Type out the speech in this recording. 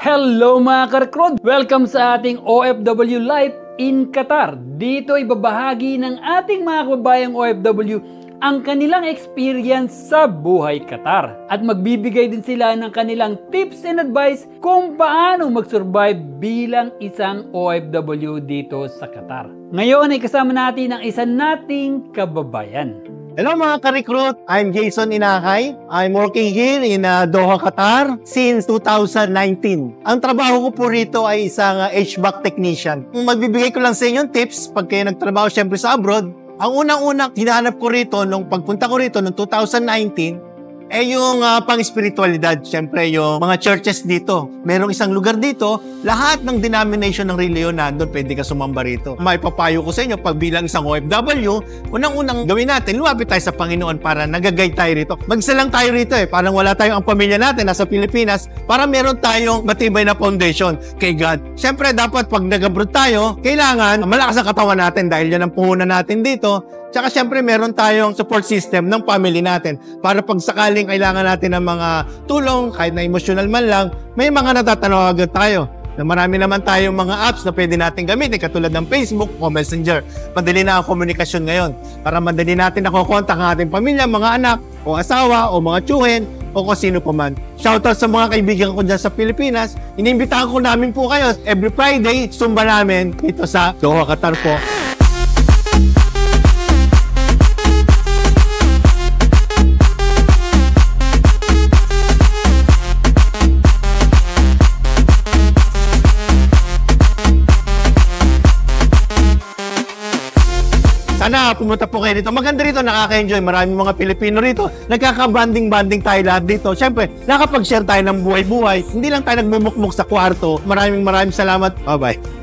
Hello mga ka-recruit! Welcome sa ating OFW Life in Qatar. Dito ay babahagi ng ating mga kababayang OFW ang kanilang experience sa buhay Qatar. At magbibigay din sila ng kanilang tips and advice kung paano mag-survive bilang isang OFW dito sa Qatar. Ngayon ay kasama natin ang isa nating kababayan. Hello mga ka-recruit, I'm Jason Inakay. I'm working here in Doha, Qatar since 2019. Ang trabaho ko po rito ay isang HVAC technician. Magbibigay ko lang sa inyo tips pag kayo nagtrabaho syempre sa abroad. Ang unang-unang hinanap ko rito nung pagpunta ko rito noong 2019 yung pang-spiritualidad. Siyempre, yung mga churches dito. Merong isang lugar dito, lahat ng denomination ng reliyon nandun, pwede ka sumamba rito. Maipapayo ko sa inyo, pag bilang isang OFW, unang-unang gawin natin, lumapit tayo sa Panginoon para nagagay tayo rito. Mag-isa lang tayo rito parang wala tayong ang pamilya natin nasa Pilipinas, para meron tayong matibay na foundation kay God. Siyempre, dapat pag nag-abroad tayo, kailangan malakas ang katawan natin dahil yan ang puhunan natin dito. Tsaka siyempre meron tayong support system ng family natin para pag sakaling kailangan natin ng mga tulong, kahit na emotional man lang, may mga natatanaw agad tayo. Na marami naman tayong mga apps na pwede natin gamitin katulad ng Facebook o Messenger. Madali na ang komunikasyon ngayon para madali natin nakokontak ang ating pamilya, mga anak o asawa o mga tiyuhin o kung sino pa man. Shoutout sa mga kaibigan ko dyan sa Pilipinas. Inimbitahan ko namin po kayo every Friday, sumba namin dito sa Doha, Qatar po. Sana pumunta po kayo dito. Maganda rito, nakaka-enjoy. Maraming mga Pilipino rito. Nagkaka-banding-banding tayo lahat dito. Siyempre, nakapag-share tayo ng buhay-buhay. Hindi lang tayo nagmumukmuk sa kwarto. Maraming salamat. Bye-bye.